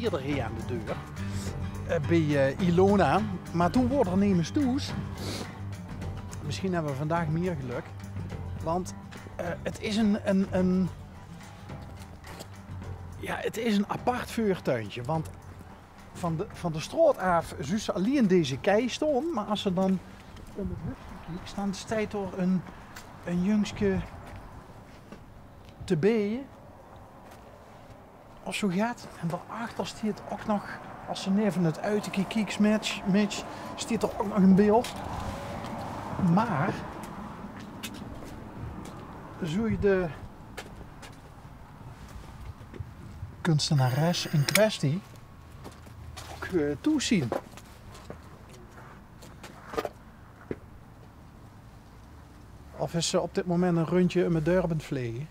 eerder hier aan de deur. Bij Ilona. Maar toen wordt er nemens toes. Misschien hebben we vandaag meer geluk. Want het is het is een apart vuurtuintje. Want van de straat af zou ze alleen deze kei staan. Maar als ze dan in het huisje kijkt, dan staat er een jongske te beën. Of zo gaat. En daarachter staat ook nog, als ze even het uitertje kijkt, match, staat er ook nog een beeld. Maar zou je de kunstenares in kwestie ook toezien? Of is ze op dit moment een rondje in mijn deur aan het vliegen?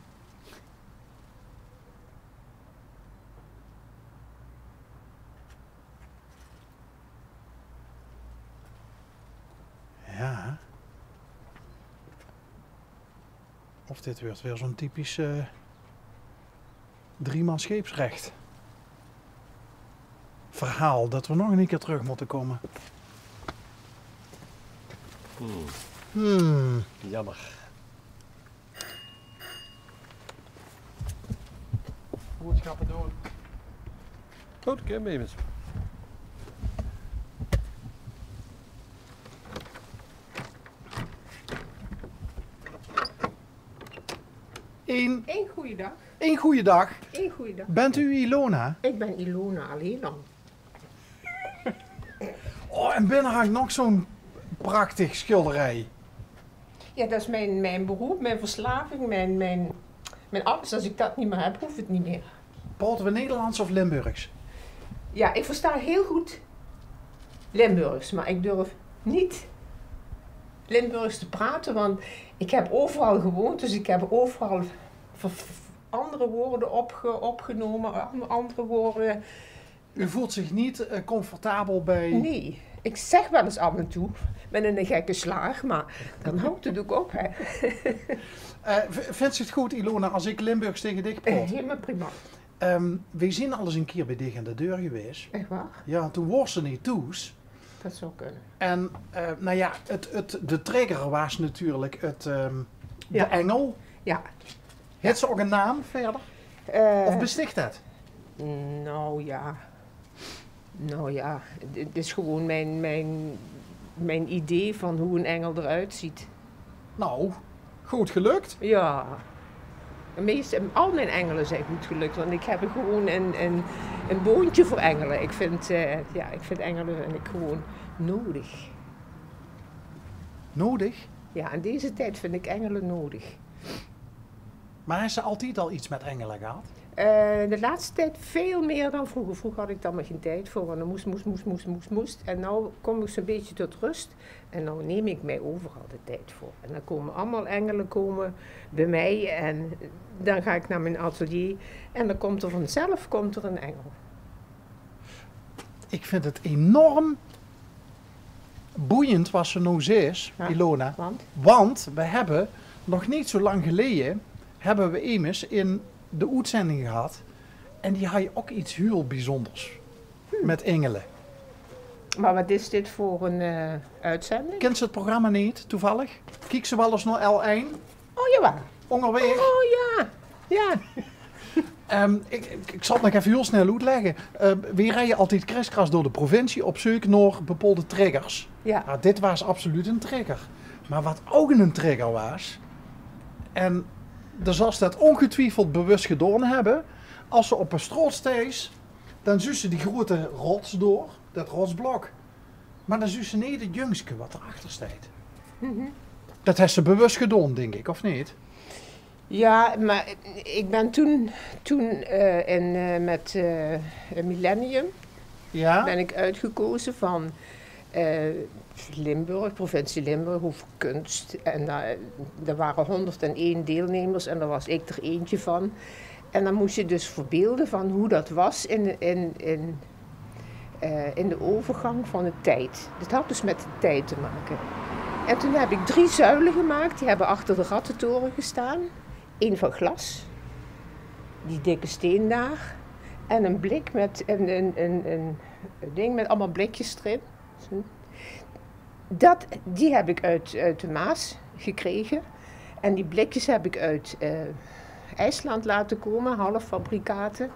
Ja. Of dit wordt weer zo'n typisch driemans scheepsrecht verhaal dat we nog een keer terug moeten komen. Jammer. Boodschappen doen. Goed, ik heb mee met. Eén goede dag. Een goede dag. Eén goede dag. Bent u Ilona? Ik ben Ilona alleen dan. Oh, en binnen hangt nog zo'n prachtig schilderij. Ja, dat is mijn beroep, mijn verslaving, mijn alles. Als ik dat niet meer heb, hoeft het niet meer. Praten we Nederlands of Limburgs? Ja, ik versta heel goed Limburgs, maar ik durf niet Limburgs te praten, want ik heb overal gewoond, dus ik heb overal andere woorden opgenomen, andere woorden. U voelt zich niet comfortabel bij... Nee, ik zeg wel eens af en toe, met een gekke slaag, maar dan houdt het ook op, hè. Vindt u het goed, Ilona, als ik Limburgs tegen dich praat? Helemaal prima. We zijn al eens een keer bij dich aan de deur geweest. Echt waar? Ja, toen was ze niet toes. Dat zou kunnen. En nou ja, de trigger was natuurlijk de engel. Ja. Heeft ze ook een naam verder? Of besticht het? Nou ja, het is gewoon mijn idee van hoe een engel eruit ziet. Nou, goed gelukt. Ja. Al mijn engelen zijn goed gelukt, want ik heb gewoon een boontje voor engelen. Ik vind engelen gewoon nodig. Nodig? Ja, in deze tijd vind ik engelen nodig. Maar heeft ze altijd al iets met engelen gehad? De laatste tijd veel meer dan vroeger. Vroeger had ik daar maar geen tijd voor, want dan moest. En nu kom ik zo'n beetje tot rust. En nu neem ik mij overal de tijd voor. En dan komen allemaal engelen bij mij. En dan ga ik naar mijn atelier. En dan komt er vanzelf een engel. Ik vind het enorm boeiend wat ze nou is, Ja, Ilona. want we hebben nog niet zo lang geleden, hebben we immers in de uitzending gehad. En die had je ook iets heel bijzonders. Met engelen. Maar wat is dit voor een uitzending? Kent ze het programma niet, toevallig? Kijk ze wel eens naar L1? Oh jawel. Ongeveer. Oh ja. Ja. Ik zal het nog even heel snel uitleggen. We rijden altijd kriskras door de provincie op zoek naar bepaalde triggers. Ja. Nou, dit was absoluut een trigger. Maar wat ook een trigger was, en dan zal ze dat ongetwijfeld bewust gedaan hebben, als ze op een straat steeds, dan zien ze die grote rots door, dat rotsblok. Maar dan zien ze niet het jongske wat erachter staat. Dat heeft ze bewust gedaan, denk ik, of niet? Ja, maar ik ben toen met Millennium ben ik uitgekozen van Limburg, provincie Limburg, over kunst. En daar waren 101 deelnemers en daar was ik er eentje van. En dan moest je dus verbeelden van hoe dat was in de overgang van de tijd. Dat had dus met de tijd te maken. En toen heb ik 3 zuilen gemaakt, die hebben achter de Rattentoren gestaan. 1 van glas, die dikke steen daar. En een blik met een ding met allemaal blikjes erin. Die heb ik uit de Maas gekregen. En die blikjes heb ik uit IJsland laten komen, halffabrikaten.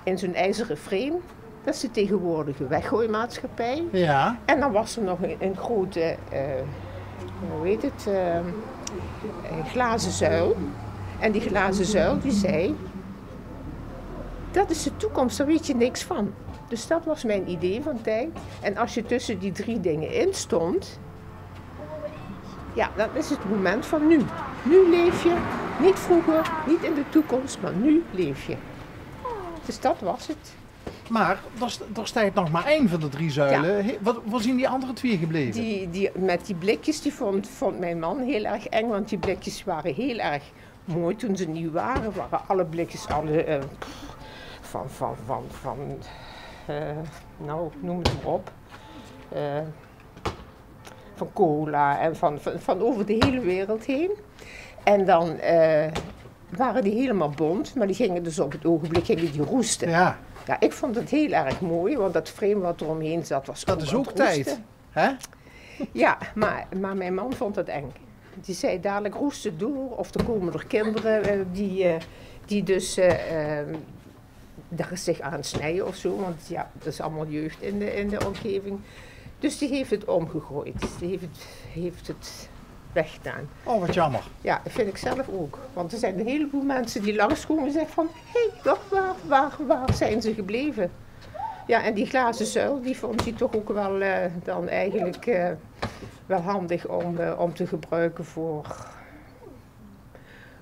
In zo'n ijzeren frame. Dat is de tegenwoordige weggooimaatschappij. Ja. En dan was er nog een grote, hoe heet het, glazen zuil. En die glazen zuil die zei, dat is de toekomst, daar weet je niks van. Dus dat was mijn idee van tijd. En als je tussen die 3 dingen in stond, ja, dan is het moment van nu. Nu leef je, niet vroeger, niet in de toekomst, maar nu leef je. Dus dat was het. Maar er staat nog maar 1 van de 3 zuilen. Ja. Waar zijn die andere 2 gebleven? Met die blikjes, die vond mijn man heel erg eng, want die blikjes waren heel erg mooi toen ze nieuw waren. Waren alle blikjes, nou, noem het maar op. Van cola en van over de hele wereld heen. En dan waren die helemaal bont, maar die gingen dus op het ogenblik die roesten. Ja, Ja, ik vond het heel erg mooi, want dat frame wat er omheen zat was dat ook is aan ook het roesten. tijd. Hè? Ja, maar mijn man vond het eng. Die zei dadelijk roest het door of er komen er kinderen die dus daar zich aan snijden of zo. Want ja, dat is allemaal jeugd in de omgeving. Dus die heeft het omgegooid. Die heeft het weggedaan. Oh, wat jammer. Ja, dat vind ik zelf ook. Want er zijn een heleboel mensen die langskomen en zeggen van... Hé, waar zijn ze gebleven? Ja, en die glazen zuil, die vond hij toch ook wel dan eigenlijk wel handig om te gebruiken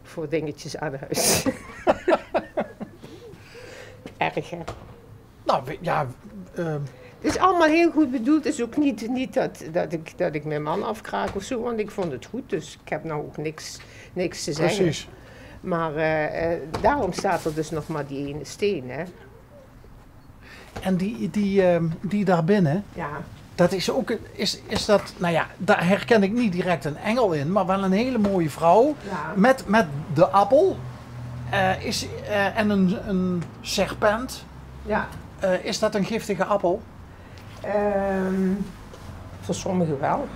voor dingetjes aan huis. Erg, hè? Nou, ja... Het is allemaal heel goed bedoeld. Het is ook niet dat ik mijn man afkraak of zo, want ik vond het goed. Dus ik heb nou ook niks te zeggen. precies. Maar daarom staat er dus nog maar die ene steen, hè? En die daar binnen, Ja. dat is ook... Is dat... Nou ja, daar herken ik niet direct een engel in, maar wel een hele mooie vrouw. Ja. Met de appel. En een serpent. Ja. Is dat een giftige appel? Voor sommigen wel.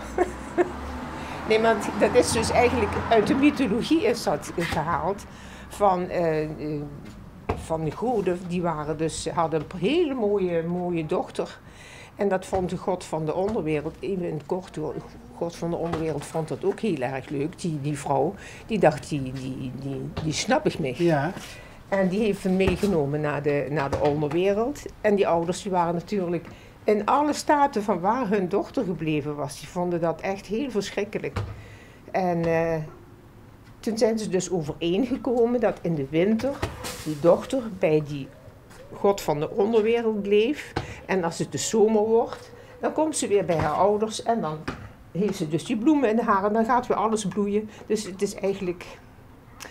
Nee, maar dat is dus eigenlijk uit de mythologie is dat gehaald. Van de goden, die hadden een hele mooie dochter. En dat vond de god van de onderwereld, even in het kort, de god van de onderwereld vond dat ook heel erg leuk. Die vrouw, die dacht, die snap ik niet. Ja. En die heeft hem meegenomen naar de onderwereld. En die ouders die waren natuurlijk in alle staten van waar hun dochter gebleven was. Die vonden dat echt heel verschrikkelijk. En toen zijn ze dus overeengekomen dat in de winter die dochter bij die god van de onderwereld bleef. En als het de zomer wordt, dan komt ze weer bij haar ouders. En dan heeft ze dus die bloemen in haar en dan gaat weer alles bloeien. Dus het is eigenlijk...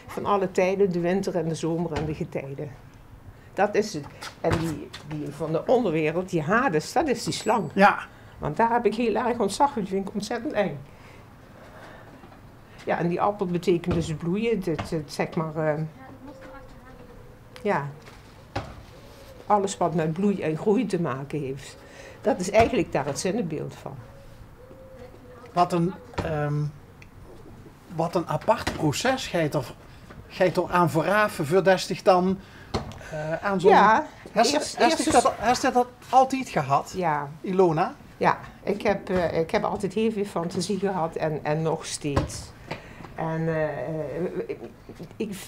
van alle tijden, de winter en de zomer en de getijden. Dat is het. En die van de onderwereld, die Hades, dat is die slang. Ja. Want daar heb ik heel erg ontzag, die vind ik ontzettend eng. Ja, en die appel betekent dus bloeien, zeg maar... ja, alles wat met bloei en groei te maken heeft. Dat is eigenlijk daar het zinnebeeld van. Wat een apart proces ga je er aan vooraf voordat je dan aan zo'n... Ja, Heeft je dat altijd gehad, ja. Ilona? Ja, ik heb altijd heel veel fantasie gehad en nog steeds. En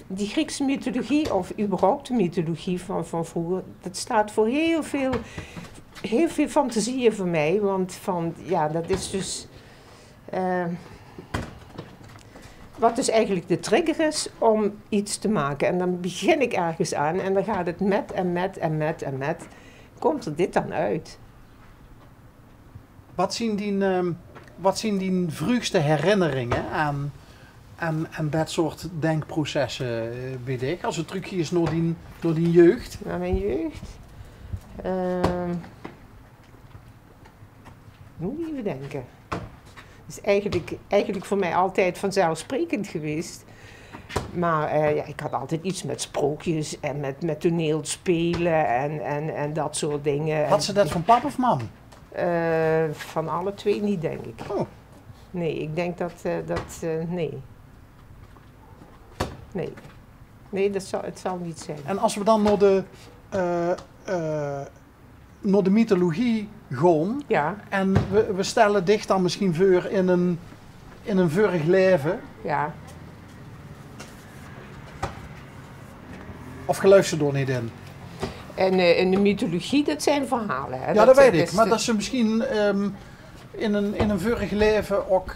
die Griekse mythologie, of überhaupt de mythologie van vroeger, dat staat voor heel veel fantasieën voor mij. Want dat is dus... wat dus eigenlijk de trigger is om iets te maken. En dan begin ik ergens aan en dan gaat het met. Komt er dit dan uit? Wat zijn die vroegste herinneringen aan dat soort denkprocessen bij dich? Als het terugje is door die jeugd? Naar mijn jeugd? Moet ik even denken. Het is eigenlijk voor mij altijd vanzelfsprekend geweest. Maar ja, ik had altijd iets met sprookjes en met toneelspelen en dat soort dingen. Had ze dat van pap of mam? Van alle twee niet, denk ik. Oh. Nee, ik denk nee. Nee. Nee, het zal niet zijn. En als we dan naar de mythologie gaan Ja, en we stellen dicht dan misschien voor in een vorig leven, ja. of geloof ze er niet in? En in de mythologie, dat zijn verhalen. Hè? Ja, dat weet ik. is Maar dat ze misschien in een vorig leven ook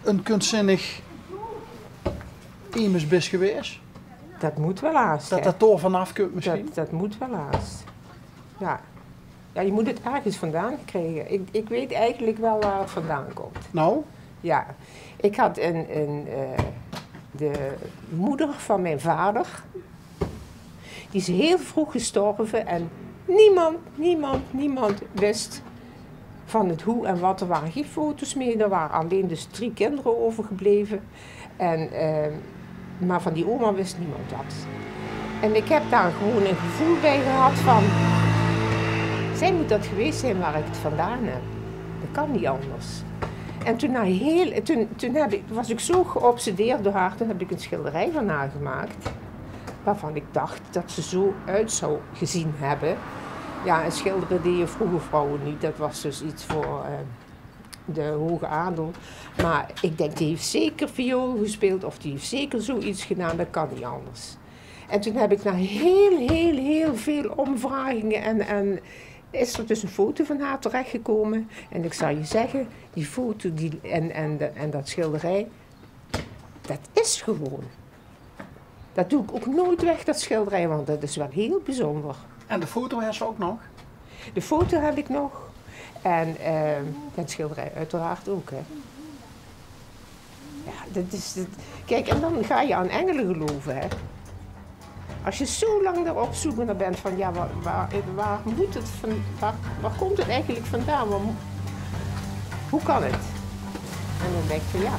een kunstzinnig iemand is geweest. Dat moet wel haast. Dat hè. dat door vanaf kunt misschien. Dat moet wel haast. Ja. Ja, je moet het ergens vandaan krijgen. Ik weet eigenlijk wel waar het vandaan komt. Nou, Ja, ik had de moeder van mijn vader. Die is heel vroeg gestorven en niemand wist van het hoe en wat. Er waren geen foto's meer, er waren alleen dus 3 kinderen overgebleven. Maar van die oma wist niemand dat. En ik heb daar gewoon een gevoel bij gehad van... Zij moet dat geweest zijn waar ik het vandaan heb. Dat kan niet anders. En toen was ik zo geobsedeerd door haar, toen heb ik een schilderij van haar gemaakt. Waarvan ik dacht dat ze zo uit zou gezien hebben. Ja, en schilderen deden vroege vrouwen niet. Dat was dus iets voor de hoge adel. Maar ik denk, die heeft zeker viool gespeeld of die heeft zeker zoiets gedaan. Dat kan niet anders. En toen heb ik na heel veel omvragingen en is er dus een foto van haar terechtgekomen. En ik zal je zeggen, die foto en dat schilderij, dat is gewoon. Dat doe ik ook nooit weg, dat schilderij, want dat is wel heel bijzonder. en de foto heeft ze ook nog. De foto heb ik nog. En het schilderij uiteraard ook. Hè. Ja, kijk, en dan ga je aan engelen geloven. Hè. Als je zo lang erop zoeken bent van, ja, waar moet het waar komt het eigenlijk vandaan? Hoe kan het? En dan denk je, ja,